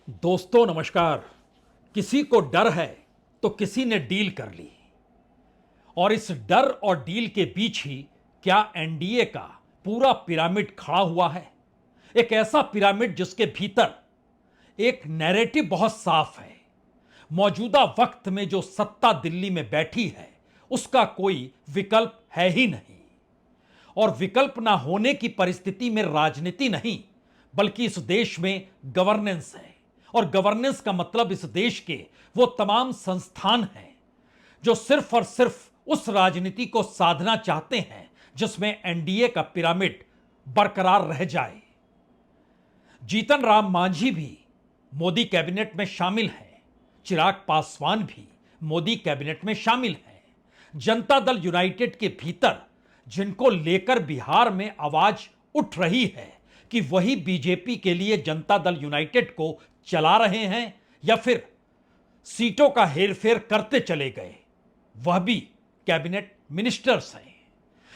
दोस्तों नमस्कार। किसी को डर है तो किसी ने डील कर ली और इस डर और डील के बीच ही क्या एनडीए का पूरा पिरामिड खड़ा हुआ है। एक ऐसा पिरामिड जिसके भीतर एक नैरेटिव बहुत साफ है। मौजूदा वक्त में जो सत्ता दिल्ली में बैठी है उसका कोई विकल्प है ही नहीं, और विकल्प ना होने की परिस्थिति में राजनीति नहीं बल्कि इस देश में गवर्नेंस है। और गवर्नेंस का मतलब इस देश के वो तमाम संस्थान हैं जो सिर्फ और सिर्फ उस राजनीति को साधना चाहते हैं जिसमें एनडीए का पिरामिड बरकरार रह जाए। जीतन राम मांझी भी मोदी कैबिनेट में शामिल हैं, चिराग पासवान भी मोदी कैबिनेट में शामिल हैं। जनता दल यूनाइटेड के भीतर जिनको लेकर बिहार में आवाज उठ रही है कि वही बीजेपी के लिए जनता दल यूनाइटेड को चला रहे हैं या फिर सीटों का हेरफेर करते चले गए, वह भी कैबिनेट मिनिस्टर्स हैं।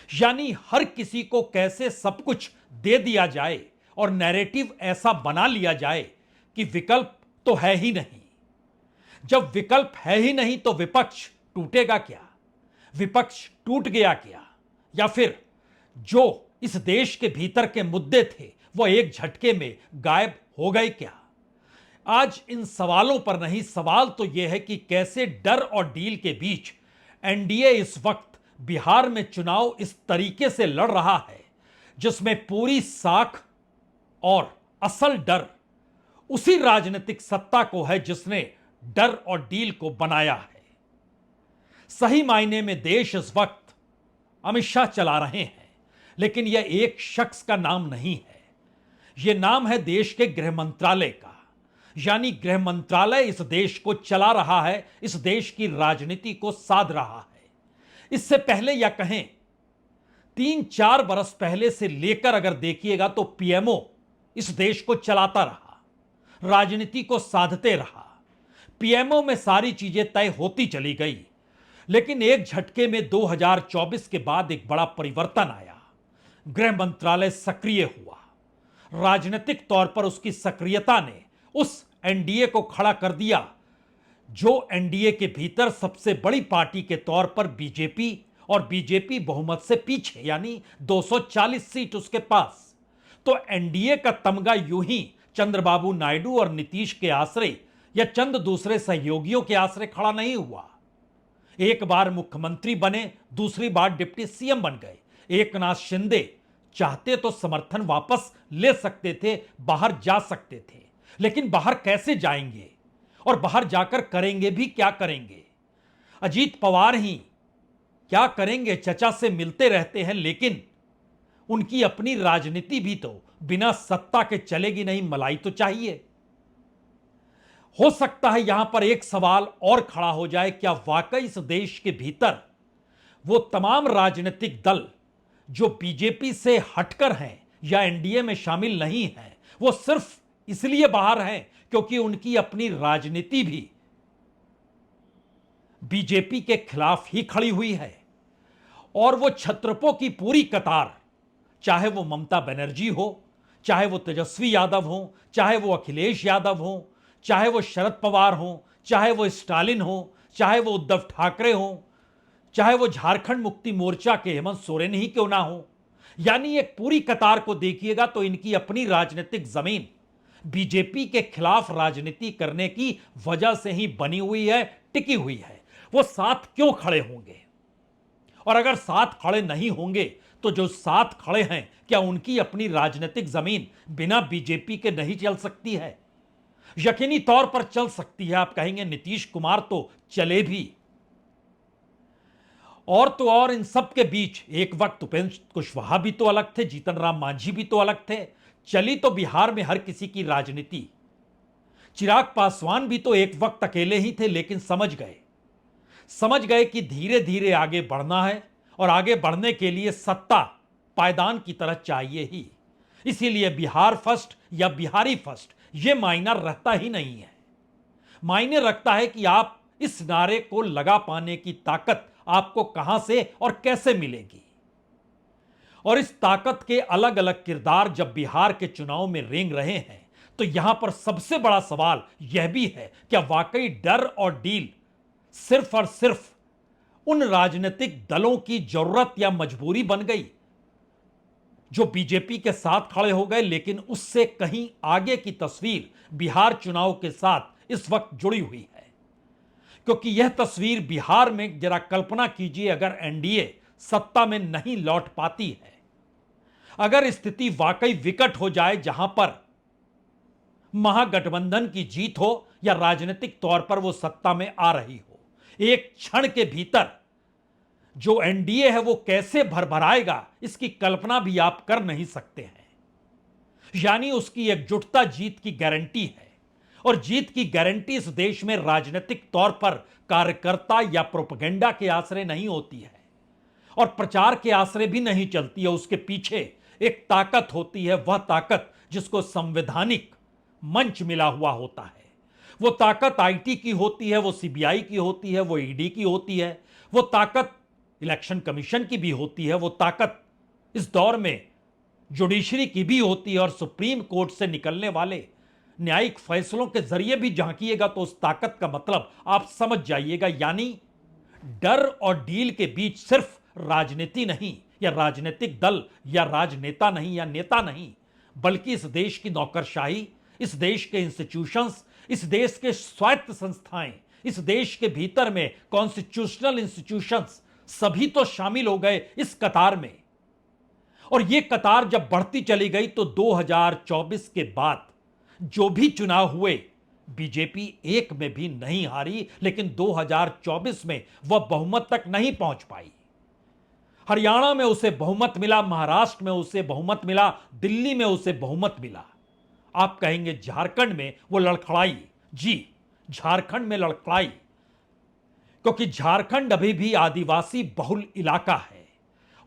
यानी हर किसी को कैसे सब कुछ दे दिया जाए और नैरेटिव ऐसा बना लिया जाए कि विकल्प तो है ही नहीं। जब विकल्प है ही नहीं तो विपक्ष टूटेगा क्या? विपक्ष टूट गया क्या? या फिर जो इस देश के भीतर के मुद्दे थे वो एक झटके में गायब हो गए क्या? आज इन सवालों पर नहीं, सवाल तो यह है कि कैसे डर और डील के बीच एनडीए इस वक्त बिहार में चुनाव इस तरीके से लड़ रहा है जिसमें पूरी साख और असल डर उसी राजनीतिक सत्ता को है जिसने डर और डील को बनाया है। सही मायने में देश इस वक्त अमित शाह चला रहे हैं, लेकिन यह एक शख्स का नाम नहीं है, यह नाम है देश के गृह मंत्रालय का। यानी गृह मंत्रालय इस देश को चला रहा है, इस देश की राजनीति को साध रहा है। इससे पहले या कहें 3-4 बरस पहले से लेकर अगर देखिएगा तो पीएमओ इस देश को चलाता रहा, राजनीति को साधते रहा। पीएमओ में सारी चीजें तय होती चली गई, लेकिन एक झटके में 2024 के बाद एक बड़ा परिवर्तन आया। गृह मंत्रालय सक्रिय हुआ, राजनीतिक तौर पर उसकी सक्रियता ने उस एनडीए को खड़ा कर दिया जो एनडीए के भीतर सबसे बड़ी पार्टी के तौर पर बीजेपी, और बीजेपी बहुमत से पीछे यानी 240 सीट उसके पास। तो एनडीए का तमगा यूं ही चंद्रबाबू नायडू और नीतीश के आश्रय या चंद दूसरे सहयोगियों के आश्रय खड़ा नहीं हुआ। एक बार मुख्यमंत्री बने, दूसरी बार डिप्टी सीएम बन गए। एकनाथ शिंदे चाहते तो समर्थन वापस ले सकते थे, बाहर जा सकते थे, लेकिन बाहर कैसे जाएंगे और बाहर जाकर करेंगे भी क्या करेंगे? अजीत पवार ही क्या करेंगे? चचा से मिलते रहते हैं, लेकिन उनकी अपनी राजनीति भी तो बिना सत्ता के चलेगी नहीं, मलाई तो चाहिए। हो सकता है यहां पर एक सवाल और खड़ा हो जाए, क्या वाकई इस देश के भीतर वो तमाम राजनीतिक दल जो बीजेपी से हटकर हैं या एनडीए में शामिल नहीं हैं, वो सिर्फ इसलिए बाहर हैं क्योंकि उनकी अपनी राजनीति भी बीजेपी के खिलाफ ही खड़ी हुई है। और वो छत्रपों की पूरी कतार, चाहे वो ममता बनर्जी हो, चाहे वो तेजस्वी यादव हो, चाहे वो अखिलेश यादव हो, चाहे वो शरद पवार हो, चाहे वो स्टालिन हो, चाहे वो उद्धव ठाकरे हो, चाहे वो झारखंड मुक्ति मोर्चा के हेमंत सोरेन ही क्यों ना हो, यानी एक पूरी कतार को देखिएगा तो इनकी अपनी राजनीतिक जमीन बीजेपी के खिलाफ राजनीति करने की वजह से ही बनी हुई है, टिकी हुई है। वो साथ क्यों खड़े होंगे? और अगर साथ खड़े नहीं होंगे तो जो साथ खड़े हैं, क्या उनकी अपनी राजनीतिक जमीन बिना बीजेपी के नहीं चल सकती है? यकीनी तौर पर चल सकती है। आप कहेंगे नीतीश कुमार तो चले भी, और तो और इन सब के बीच एक वक्त उपेंद्र कुशवाहा भी तो अलग थे, जीतन राम मांझी भी तो अलग थे। चली तो बिहार में हर किसी की राजनीति। चिराग पासवान भी तो एक वक्त अकेले ही थे, लेकिन समझ गए कि धीरे धीरे आगे बढ़ना है, और आगे बढ़ने के लिए सत्ता पायदान की तरह चाहिए ही। इसीलिए बिहार फर्स्ट या बिहारी फर्स्ट यह मायना रखता ही नहीं है। मायने रखता है कि आप इस नारे को लगा पाने की ताकत आपको कहां से और कैसे मिलेगी। और इस ताकत के अलग अलग किरदार जब बिहार के चुनाव में रेंग रहे हैं तो यहां पर सबसे बड़ा सवाल यह भी है, क्या वाकई डर और डील सिर्फ और सिर्फ उन राजनीतिक दलों की जरूरत या मजबूरी बन गई जो बीजेपी के साथ खड़े हो गए, लेकिन उससे कहीं आगे की तस्वीर बिहार चुनाव के साथ इस वक्त जुड़ी हुई है। क्योंकि यह तस्वीर बिहार में, जरा कल्पना कीजिए, अगर एनडीए सत्ता में नहीं लौट पाती है, अगर स्थिति वाकई विकट हो जाए जहां पर महागठबंधन की जीत हो या राजनीतिक तौर पर वो सत्ता में आ रही हो, एक क्षण के भीतर जो एनडीए है वो कैसे भरभराएगा, इसकी कल्पना भी आप कर नहीं सकते हैं। यानी उसकी एकजुटता जीत की गारंटी है, और जीत की गारंटी इस देश में राजनीतिक तौर पर कार्यकर्ता या प्रोपेगेंडा के आश्रय नहीं होती है, और प्रचार के आश्रय भी नहीं चलती है। उसके पीछे एक ताकत होती है, वह ताकत जिसको संवैधानिक मंच मिला हुआ होता है। वो ताकत आईटी की होती है, वो सीबीआई की होती है, वो ईडी की होती है, वो ताकत इलेक्शन कमीशन की भी होती है, वो ताकत इस दौर में जुडिशरी की भी होती है, और सुप्रीम कोर्ट से निकलने वाले न्यायिक फैसलों के जरिए भी झांकिएगा तो उस ताकत का मतलब आप समझ जाइएगा। यानी डर और डील के बीच सिर्फ राजनीति नहीं, या राजनीतिक दल या राजनेता नहीं या नेता नहीं, बल्कि इस देश की नौकरशाही, इस देश के इंस्टीट्यूशंस, इस देश के स्वायत्त संस्थाएं, इस देश के भीतर में कॉन्स्टिट्यूशनल इंस्टीट्यूशंस सभी तो शामिल हो गए इस कतार में। और यह कतार जब बढ़ती चली गई तो 2024 के बाद जो भी चुनाव हुए, बीजेपी एक में भी नहीं हारी, लेकिन 2024 में वह बहुमत तक नहीं पहुंच पाई। हरियाणा में उसे बहुमत मिला, महाराष्ट्र में उसे बहुमत मिला, दिल्ली में उसे बहुमत मिला। आप कहेंगे झारखंड में वो लड़खड़ाई। जी, झारखंड में लड़खड़ाई, क्योंकि झारखंड अभी भी आदिवासी बहुल इलाका है,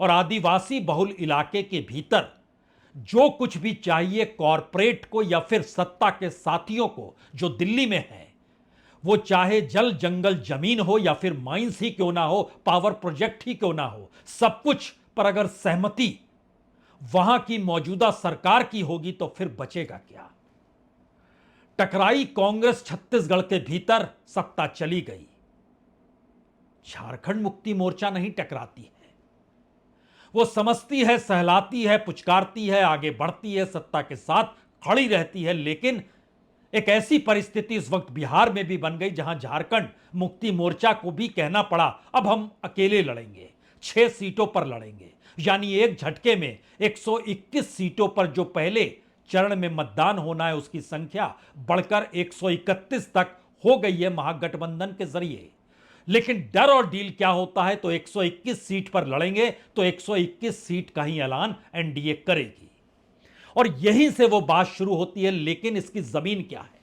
और आदिवासी बहुल इलाके के भीतर जो कुछ भी चाहिए कॉरपोरेट को या फिर सत्ता के साथियों को जो दिल्ली में है, वो चाहे जल जंगल जमीन हो या फिर माइंस ही क्यों ना हो, पावर प्रोजेक्ट ही क्यों ना हो, सब कुछ पर अगर सहमति वहां की मौजूदा सरकार की होगी तो फिर बचेगा क्या। टकराई कांग्रेस, छत्तीसगढ़ के भीतर सत्ता चली गई। झारखंड मुक्ति मोर्चा नहीं टकराती है, वो समझती है, सहलाती है, पुचकारती है, आगे बढ़ती है, सत्ता के साथ खड़ी रहती है। लेकिन एक ऐसी परिस्थिति इस वक्त बिहार में भी बन गई जहां झारखंड मुक्ति मोर्चा को भी कहना पड़ा, अब हम अकेले लड़ेंगे, 6 सीटों पर लड़ेंगे। यानी एक झटके में 121 सीटों पर जो पहले चरण में मतदान होना है उसकी संख्या बढ़कर 131 तक हो गई है महागठबंधन के जरिए। लेकिन डर और डील क्या होता है, तो 121 सीट पर लड़ेंगे तो 121 सीट का ही ऐलान एनडीए करेगी, और यहीं से वो बात शुरू होती है। लेकिन इसकी जमीन क्या है?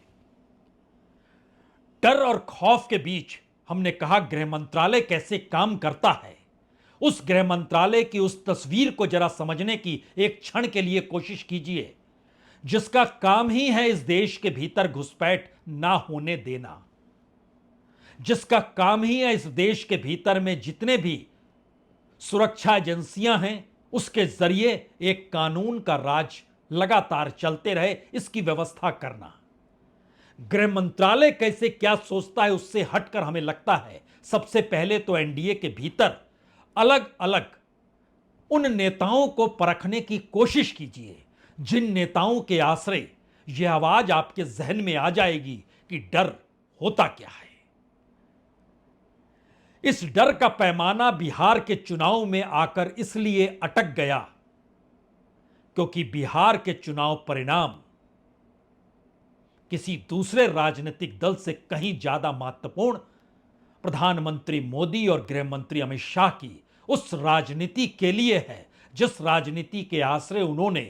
डर और खौफ के बीच हमने कहा गृह मंत्रालय कैसे काम करता है। उस गृह मंत्रालय की उस तस्वीर को जरा समझने की एक क्षण के लिए कोशिश कीजिए, जिसका काम ही है इस देश के भीतर घुसपैठ ना होने देना, जिसका काम ही है इस देश के भीतर में जितने भी सुरक्षा एजेंसियां हैं उसके जरिए एक कानून का राज लगातार चलते रहे, इसकी व्यवस्था करना। गृह मंत्रालय कैसे क्या सोचता है उससे हटकर हमें लगता है सबसे पहले तो एनडीए के भीतर अलग अलग उन नेताओं को परखने की कोशिश कीजिए जिन नेताओं के आश्रय यह आवाज आपके जहन में आ जाएगी कि डर होता क्या है। इस डर का पैमाना बिहार के चुनाव में आकर इसलिए अटक गया क्योंकि बिहार के चुनाव परिणाम किसी दूसरे राजनीतिक दल से कहीं ज्यादा महत्वपूर्ण प्रधानमंत्री मोदी और गृह मंत्री अमित शाह की उस राजनीति के लिए है जिस राजनीति के आश्रय उन्होंने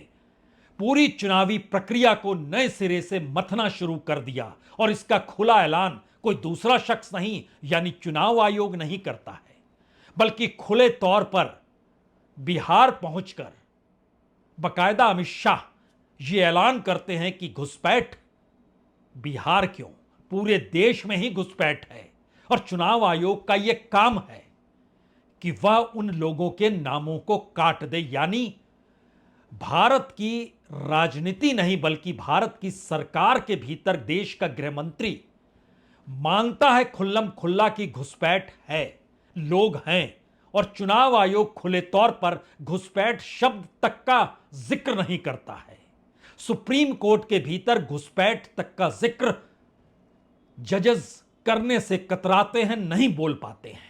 पूरी चुनावी प्रक्रिया को नए सिरे से मथना शुरू कर दिया, और इसका खुला ऐलान कोई दूसरा शख्स नहीं यानी चुनाव आयोग नहीं करता है, बल्कि खुले तौर पर बिहार पहुंचकर बकायदा अमित शाह ये ऐलान करते हैं कि घुसपैठ बिहार क्यों, पूरे देश में ही घुसपैठ है, और चुनाव आयोग का यह काम है कि वह उन लोगों के नामों को काट दे। यानी भारत की राजनीति नहीं बल्कि भारत की सरकार के भीतर देश का गृह मंत्री मानता है खुल्लम खुल्ला की घुसपैठ है, लोग हैं, और चुनाव आयोग खुले तौर पर घुसपैठ शब्द तक का जिक्र नहीं करता है। सुप्रीम कोर्ट के भीतर घुसपैठ तक का जिक्र जजेस करने से कतराते हैं, नहीं बोल पाते हैं।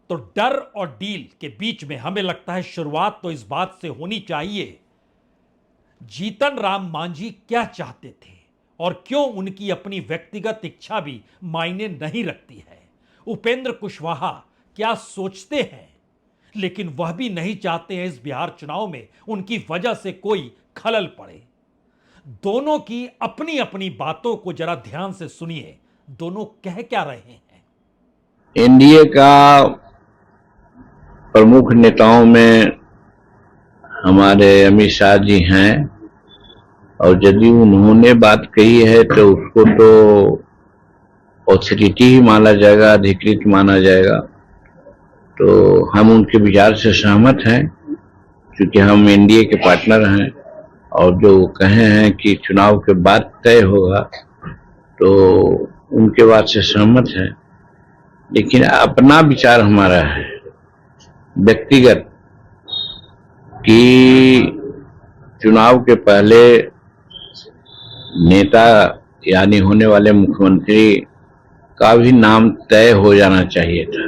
तो डर और डील के बीच में हमें लगता है शुरुआत तो इस बात से होनी चाहिए, जीतन राम मांझी क्या चाहते थे और क्यों उनकी अपनी व्यक्तिगत इच्छा भी मायने नहीं रखती है। उपेंद्र कुशवाहा क्या सोचते हैं, लेकिन वह भी नहीं चाहते हैं इस बिहार चुनाव में उनकी वजह से कोई खलल पड़े। दोनों की अपनी अपनी बातों को जरा ध्यान से सुनिए, दोनों कह क्या रहे हैं। एनडीए का प्रमुख नेताओं में हमारे अमित शाह जी हैं, और यदि उन्होंने बात कही है तो उसको तो ऑथोरिटी ही माना जाएगा, अधिकृत माना जाएगा। तो हम उनके विचार से सहमत हैं, क्योंकि हम एनडीए के पार्टनर हैं, और जो कहे हैं कि चुनाव के बाद तय होगा, तो उनके बात से सहमत हैं। लेकिन अपना विचार हमारा है व्यक्तिगत कि चुनाव के पहले नेता यानी होने वाले मुख्यमंत्री का भी नाम तय हो जाना चाहिए था,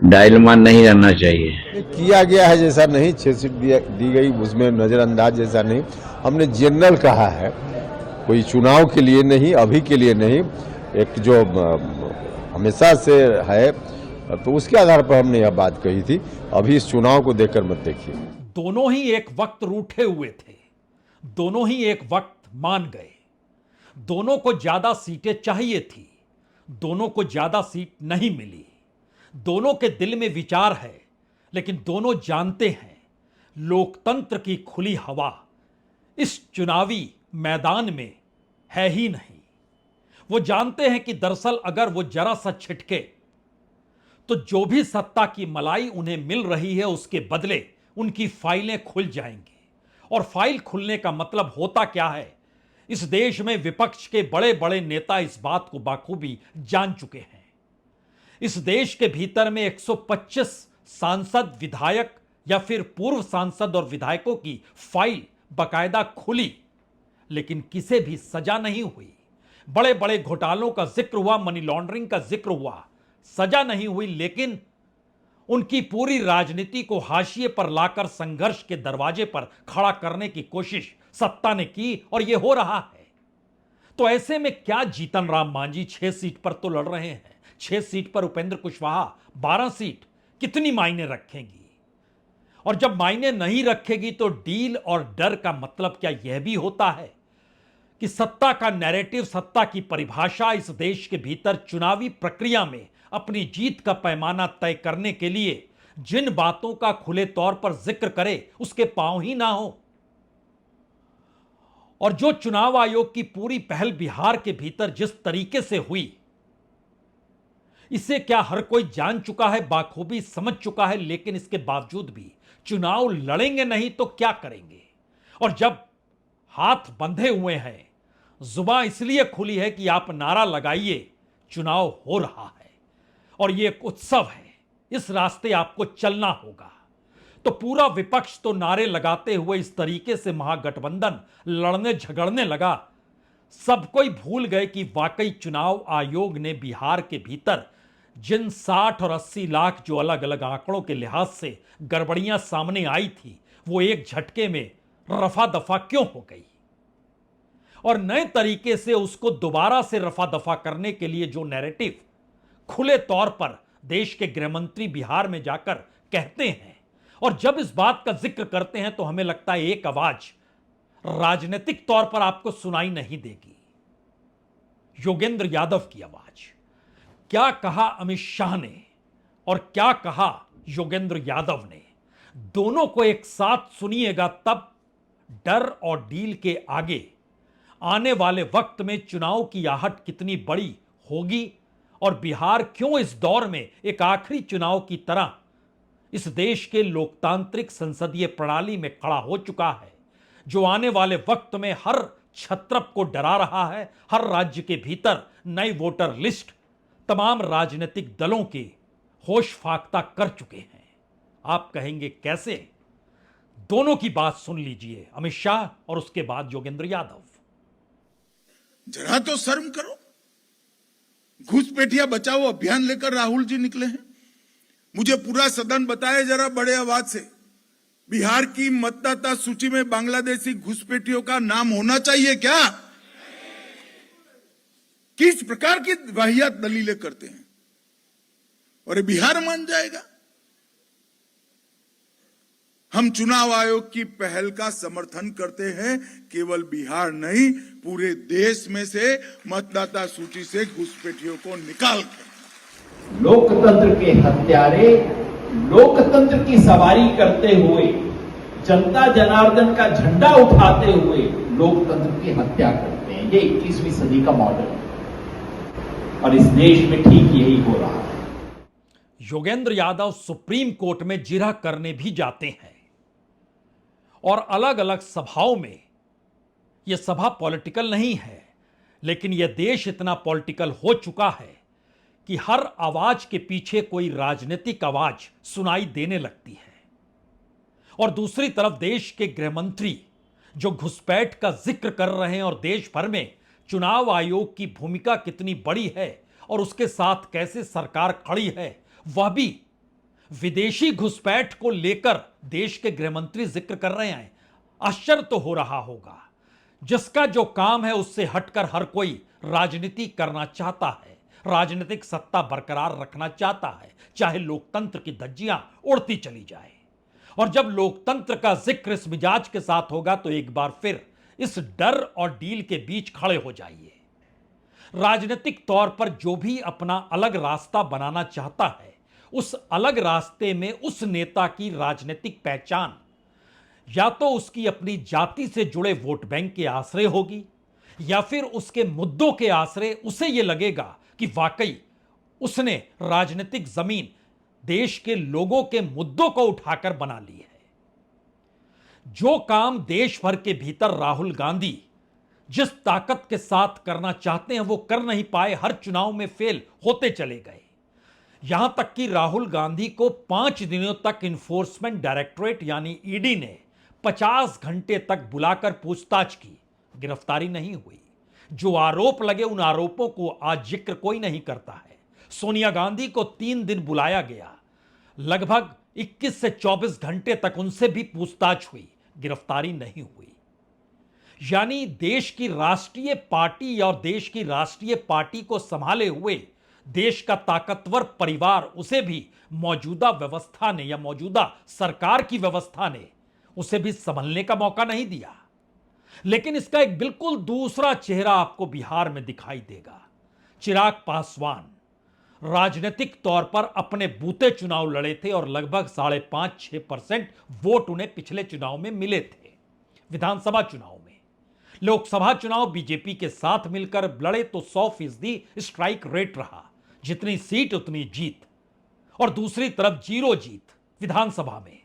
डायलमा नहीं रहना चाहिए। किया गया है जैसा नहीं, 6 सीट दी गई उसमें नजरअंदाज जैसा नहीं, हमने जनरल कहा है, कोई चुनाव के लिए नहीं, अभी के लिए नहीं, एक जो हमेशा से है, तो उसके आधार पर हमने यह बात कही थी। अभी इस चुनाव को देखकर मत देखिए। दोनों ही एक वक्त रूठे हुए थे, दोनों ही एक वक्त मान गए, दोनों को ज्यादा सीटें चाहिए थी, दोनों को ज्यादा सीट नहीं मिली। दोनों के दिल में विचार है, लेकिन दोनों जानते हैं लोकतंत्र की खुली हवा इस चुनावी मैदान में है ही नहीं। वो जानते हैं कि दरअसल अगर वो जरा सा छिटके तो जो भी सत्ता की मलाई उन्हें मिल रही है उसके बदले उनकी फाइलें खुल जाएंगी। और फाइल खुलने का मतलब होता क्या है, इस देश में विपक्ष के बड़े बड़े नेता इस बात को बाखूबी जान चुके हैं। इस देश के भीतर में 125 सांसद, विधायक या फिर पूर्व सांसद और विधायकों की फाइल बकायदा खुली, लेकिन किसे भी सजा नहीं हुई। बड़े बड़े घोटालों का जिक्र हुआ, मनी लॉन्ड्रिंग का जिक्र हुआ, सजा नहीं हुई, लेकिन उनकी पूरी राजनीति को हाशिए पर लाकर संघर्ष के दरवाजे पर खड़ा करने की कोशिश सत्ता ने की, और यह हो रहा है। तो ऐसे में क्या जीतन राम मांझी 6 सीट पर तो लड़ रहे हैं, 6 सीट पर उपेंद्र कुशवाहा 12 सीट कितनी मायने रखेंगी? और जब मायने नहीं रखेगी तो डील और डर का मतलब क्या यह भी होता है कि सत्ता का नैरेटिव, सत्ता की परिभाषा इस देश के भीतर चुनावी प्रक्रिया में अपनी जीत का पैमाना तय करने के लिए जिन बातों का खुले तौर पर जिक्र करे उसके पांव ही ना हो। और जो चुनाव आयोग की पूरी पहल बिहार के भीतर जिस तरीके से हुई, इसे क्या हर कोई जान चुका है, बाखूबी समझ चुका है, लेकिन इसके बावजूद भी चुनाव लड़ेंगे नहीं तो क्या करेंगे? और जब हाथ बंधे हुए हैं, जुबान इसलिए खुली है कि आप नारा लगाइए, चुनाव हो रहा है और यह एक उत्सव है, इस रास्ते आपको चलना होगा। तो पूरा विपक्ष तो नारे लगाते हुए इस तरीके से महागठबंधन लड़ने झगड़ने लगा, सब कोई भूल गए कि वाकई चुनाव आयोग ने बिहार के भीतर जिन 60 और 80 लाख जो अलग अलग आंकड़ों के लिहाज से गड़बड़ियां सामने आई थी, वो एक झटके में रफा दफा क्यों हो गई? और नए तरीके से उसको दोबारा से रफा दफा करने के लिए जो नैरेटिव खुले तौर पर देश के गृहमंत्री बिहार में जाकर कहते हैं, और जब इस बात का जिक्र करते हैं तो हमें लगता है एक आवाज राजनीतिक तौर पर आपको सुनाई नहीं देगी, योगेंद्र यादव की आवाज। क्या कहा अमित शाह ने और क्या कहा योगेंद्र यादव ने, दोनों को एक साथ सुनिएगा, तब डर और डील के आगे आने वाले वक्त में चुनाव की आहट कितनी बड़ी होगी और बिहार क्यों इस दौर में एक आखिरी चुनाव की तरह इस देश के लोकतांत्रिक संसदीय प्रणाली में खड़ा हो चुका है, जो आने वाले वक्त में हर छत्रप को डरा रहा है। हर राज्य के भीतर नई वोटर लिस्ट तमाम राजनीतिक दलों के होश फाख्ता कर चुके हैं। आप कहेंगे कैसे? दोनों की बात सुन लीजिए, अमित शाह और उसके बाद योगेंद्र यादव। जरा तो शर्म करो। घुसपैठिया बचाओ अभियान लेकर राहुल जी निकले हैं। मुझे पूरा सदन बताए जरा बड़े आवाज से, बिहार की मतदाता सूची में बांग्लादेशी घुसपैठियों का नाम होना चाहिए क्या? किस प्रकार की वाहियात दलीलें करते हैं, और ये बिहार मान जाएगा? हम चुनाव आयोग की पहल का समर्थन करते हैं। केवल बिहार नहीं, पूरे देश में से मतदाता सूची से घुसपैठियों को निकाल कर लोकतंत्र के हत्यारे लोकतंत्र की सवारी करते हुए, जनता जनार्दन का झंडा उठाते हुए लोकतंत्र की हत्या करते हैं। ये 21वीं सदी का मॉडल है और इस देश में ठीक यही हो रहा है। योगेंद्र यादव सुप्रीम कोर्ट में जिरह करने भी जाते हैं और अलग अलग सभाओं में। यह सभा पॉलिटिकल नहीं है, लेकिन यह देश इतना पॉलिटिकल हो चुका है कि हर आवाज के पीछे कोई राजनीतिक आवाज सुनाई देने लगती है। और दूसरी तरफ देश के गृह मंत्री जो घुसपैठ का जिक्र कर रहे हैं और देश भर में चुनाव आयोग की भूमिका कितनी बड़ी है और उसके साथ कैसे सरकार खड़ी है, वह भी विदेशी घुसपैठ को लेकर देश के गृह मंत्री जिक्र कर रहे हैं। आश्चर्य तो हो रहा होगा। जिसका जो काम है उससे हटकर हर कोई राजनीति करना चाहता है, राजनीतिक सत्ता बरकरार रखना चाहता है, चाहे लोकतंत्र की धज्जियां उड़ती चली जाए। और जब लोकतंत्र का जिक्र इस मिजाज के साथ होगा तो एक बार फिर इस डर और डील के बीच खड़े हो जाइए। राजनीतिक तौर पर जो भी अपना अलग रास्ता बनाना चाहता है, उस अलग रास्ते में उस नेता की राजनीतिक पहचान या तो उसकी अपनी जाति से जुड़े वोट बैंक के आश्रय होगी, या फिर उसके मुद्दों के आश्रय उसे यह लगेगा कि वाकई उसने राजनीतिक जमीन देश के लोगों के मुद्दों को उठाकर बना ली है। जो काम देश भर के भीतर राहुल गांधी जिस ताकत के साथ करना चाहते हैं वो कर नहीं पाए, हर चुनाव में फेल होते चले गए। यहां तक कि राहुल गांधी को 5 दिनों तक इन्फोर्समेंट डायरेक्टरेट यानी ईडी ने 50 घंटे तक बुलाकर पूछताछ की, गिरफ्तारी नहीं हुई। जो आरोप लगे उन आरोपों को आज जिक्र कोई नहीं करता है। सोनिया गांधी को 3 दिन बुलाया गया, लगभग 21 से 24 घंटे तक उनसे भी पूछताछ हुई, गिरफ्तारी नहीं हुई। यानी देश की राष्ट्रीय पार्टी और देश की राष्ट्रीय पार्टी को संभाले हुए देश का ताकतवर परिवार, उसे भी मौजूदा व्यवस्था ने या मौजूदा सरकार की व्यवस्था ने उसे भी संभलने का मौका नहीं दिया। लेकिन इसका एक बिल्कुल दूसरा चेहरा आपको बिहार में दिखाई देगा। चिराग पासवान राजनीतिक तौर पर अपने बूते चुनाव लड़े थे और लगभग 5.5-6% वोट उन्हें पिछले चुनाव में मिले थे। विधानसभा चुनाव में, लोकसभा चुनाव बीजेपी के साथ मिलकर लड़े तो 100% स्ट्राइक रेट रहा, जितनी सीट उतनी जीत। और दूसरी तरफ 0 जीत विधानसभा में।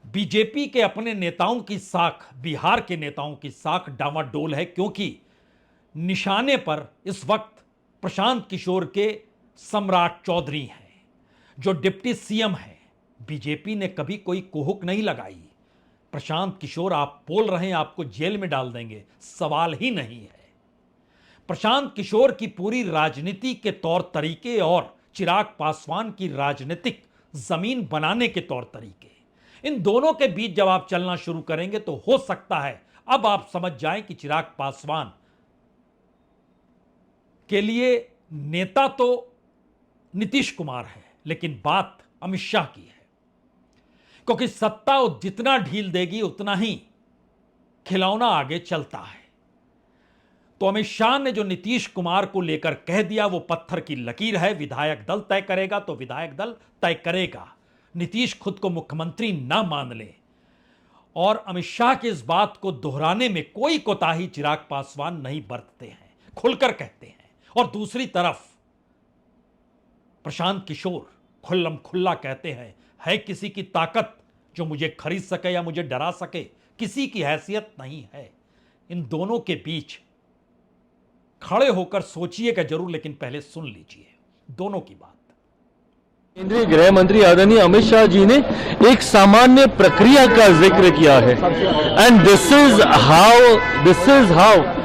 बीजेपी के अपने नेताओं की साख, बिहार के नेताओं की साख डामाडोल है, क्योंकि निशाने पर इस वक्त प्रशांत किशोर के सम्राट चौधरी हैं, जो डिप्टी सीएम हैं। बीजेपी ने कभी कोई कुहुक नहीं लगाई, प्रशांत किशोर आप बोल रहे हैं आपको जेल में डाल देंगे, सवाल ही नहीं है। प्रशांत किशोर की पूरी राजनीति के तौर तरीके और चिराग पासवान की राजनीतिक जमीन बनाने के तौर तरीके, इन दोनों के बीच जब आप चलना शुरू करेंगे तो हो सकता है अब आप समझ जाएं कि चिराग पासवान के लिए नेता तो नीतीश कुमार है, लेकिन बात अमित शाह की है। क्योंकि सत्ता जितना ढील देगी उतना ही खिलौना आगे चलता है। तो अमित शाह ने जो नीतीश कुमार को लेकर कह दिया वो पत्थर की लकीर है। विधायक दल तय करेगा तो विधायक दल तय करेगा। नीतीश खुद को मुख्यमंत्री ना मान ले और अमित शाह की इस बात को दोहराने में कोई कोताही चिराग पासवान नहीं बरतते हैं, खुलकर कहते हैं। और दूसरी तरफ प्रशांत किशोर खुल्लम खुल्ला कहते हैं, है किसी की ताकत जो मुझे खरीद सके या मुझे डरा सके? किसी की हैसियत नहीं है। इन दोनों के बीच खड़े होकर सोचिएगा जरूर, लेकिन पहले सुन लीजिए दोनों की बात। केंद्रीय गृह मंत्री आदरणीय अमित शाह जी ने एक सामान्य प्रक्रिया का जिक्र किया है and this is how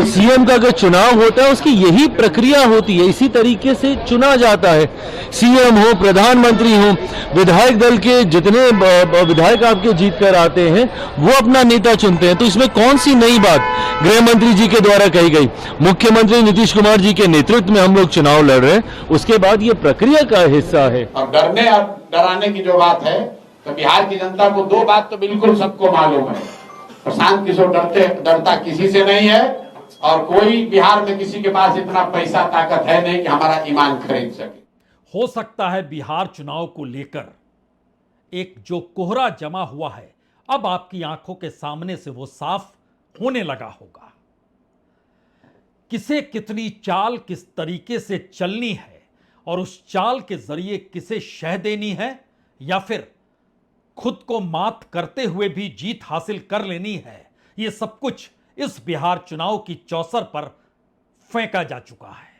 CM का अगर चुनाव होता है उसकी यही प्रक्रिया होती है, इसी तरीके से चुना जाता है। सीएम हो, प्रधानमंत्री हो, विधायक दल के जितने विधायक आपके जीत कर आते हैं वो अपना नेता चुनते हैं। तो इसमें कौन सी नई बात गृह मंत्री जी के द्वारा कही गई? मुख्यमंत्री नीतीश कुमार जी के नेतृत्व में हम लोग चुनाव लड़ रहे हैं, उसके बाद ये प्रक्रिया का हिस्सा है। और डरने और डराने की जो बात है, तो बिहार की जनता को दो बात तो बिल्कुल सबको मालूम है। प्रशांत किशोर डरता किसी से नहीं है, और कोई बिहार में किसी के पास इतना पैसा ताकत है नहीं कि हमारा ईमान खरीद सके। हो सकता है बिहार चुनाव को लेकर एक जो कोहरा जमा हुआ है, अब आपकी आंखों के सामने से वो साफ होने लगा होगा। किसे कितनी चाल किस तरीके से चलनी है और उस चाल के जरिए किसे शह देनी है, या फिर खुद को मात करते हुए भी जीत हासिल कर लेनी है, ये सब कुछ इस बिहार चुनाव की चौसर पर फेंका जा चुका है।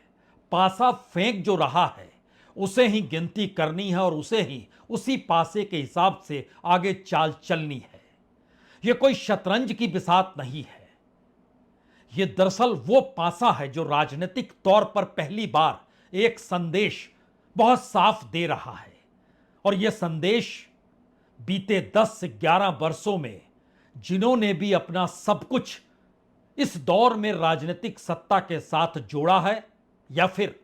पासा फेंक जो रहा है उसे ही गिनती करनी है और उसे ही उसी पासे के हिसाब से आगे चाल चलनी है। यह कोई शतरंज की बिसात नहीं है, यह दरअसल वो पासा है जो राजनीतिक तौर पर पहली बार एक संदेश बहुत साफ दे रहा है। और यह संदेश बीते 10 से 11 वर्षों में जिन्होंने भी अपना सब कुछ इस दौर में राजनीतिक सत्ता के साथ जोड़ा है या फिर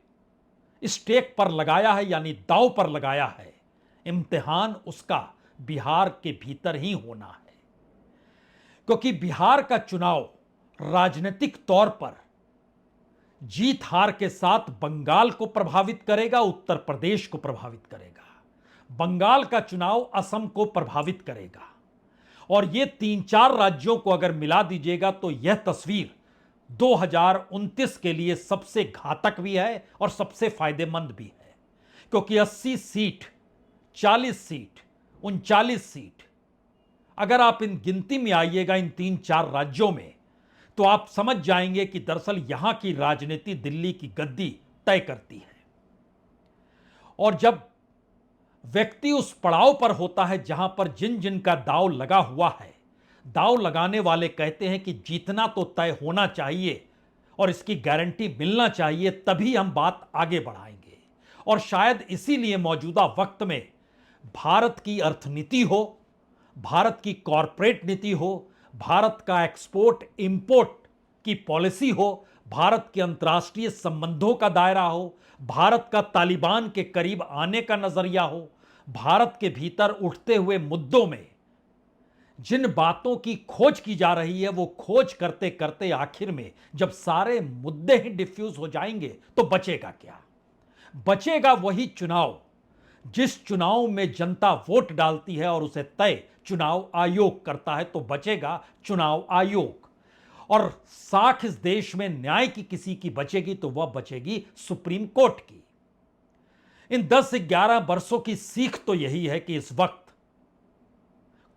स्टेक पर लगाया है, यानी दांव पर लगाया है, इम्तिहान उसका बिहार के भीतर ही होना है। क्योंकि बिहार का चुनाव राजनीतिक तौर पर जीत हार के साथ बंगाल को प्रभावित करेगा, उत्तर प्रदेश को प्रभावित करेगा, बंगाल का चुनाव असम को प्रभावित करेगा, और ये 3-4 राज्यों को अगर मिला दीजिएगा तो यह तस्वीर 2029 के लिए सबसे घातक भी है और सबसे फायदेमंद भी है। क्योंकि 80 सीट, 40 सीट, 39 सीट, अगर आप इन गिनती में आइएगा इन 3-4 राज्यों में, तो आप समझ जाएंगे कि दरअसल यहां की राजनीति दिल्ली की गद्दी तय करती है। और जब व्यक्ति उस पड़ाव पर होता है जहां पर जिन जिन का दांव लगा हुआ है, दांव लगाने वाले कहते हैं कि जीतना तो तय होना चाहिए और इसकी गारंटी मिलना चाहिए, तभी हम बात आगे बढ़ाएंगे। और शायद इसीलिए मौजूदा वक्त में भारत की अर्थनीति हो, भारत की कॉरपोरेट नीति हो, भारत का एक्सपोर्ट इंपोर्ट की पॉलिसी हो, भारत के अंतर्राष्ट्रीय संबंधों का दायरा हो, भारत का तालिबान के करीब आने का नजरिया हो, भारत के भीतर उठते हुए मुद्दों में जिन बातों की खोज की जा रही है, वो खोज करते करते आखिर में जब सारे मुद्दे ही डिफ्यूज हो जाएंगे तो बचेगा क्या? बचेगा वही चुनाव जिस चुनाव में जनता वोट डालती है और उसे तय चुनाव आयोग करता है। तो बचेगा चुनाव आयोग। और साख इस देश में न्याय की किसी की बचेगी तो वह बचेगी सुप्रीम कोर्ट की। इन 10 से 11 वर्षों की सीख तो यही है कि इस वक्त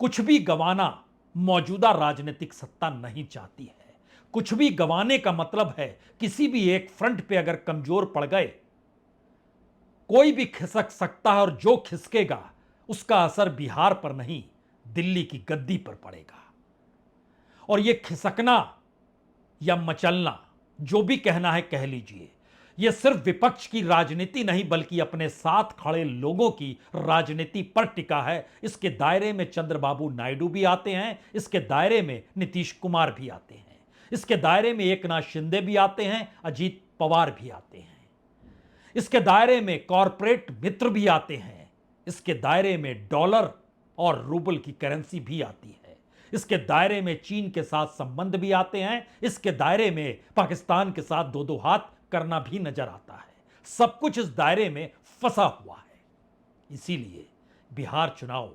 कुछ भी गंवाना मौजूदा राजनीतिक सत्ता नहीं चाहती है। कुछ भी गंवाने का मतलब है किसी भी एक फ्रंट पे अगर कमजोर पड़ गए, कोई भी खिसक सकता है, और जो खिसकेगा उसका असर बिहार पर नहीं दिल्ली की गद्दी पर पड़ेगा। और यह खिसकना या मचलना, जो भी कहना है कह लीजिए, यह सिर्फ विपक्ष की राजनीति नहीं बल्कि अपने साथ खड़े लोगों की राजनीति पर टिका है। इसके दायरे में चंद्रबाबू नायडू भी आते हैं, इसके दायरे में नीतीश कुमार भी आते हैं, इसके दायरे में एकनाथ शिंदे भी आते हैं, अजीत पवार भी आते हैं, इसके दायरे में कॉरपोरेट मित्र भी आते हैं, इसके दायरे में डॉलर और रूबल की करेंसी भी आती है, इसके दायरे में चीन के साथ संबंध भी आते हैं, इसके दायरे में पाकिस्तान के साथ दो दो हाथ करना भी नजर आता है। सब कुछ इस दायरे में फंसा हुआ है। इसीलिए बिहार चुनाव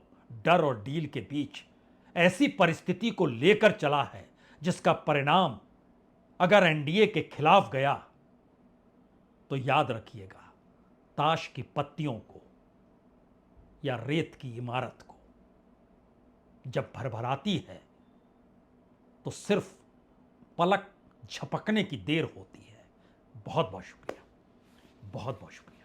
डर और डील के बीच ऐसी परिस्थिति को लेकर चला है जिसका परिणाम अगर एनडीए के खिलाफ गया तो याद रखिएगा, ताश की पत्तियों को या रेत की इमारत को। जब भरभराती है तो सिर्फ पलक झपकने की देर होती है। बहुत बहुत शुक्रिया, बहुत बहुत शुक्रिया।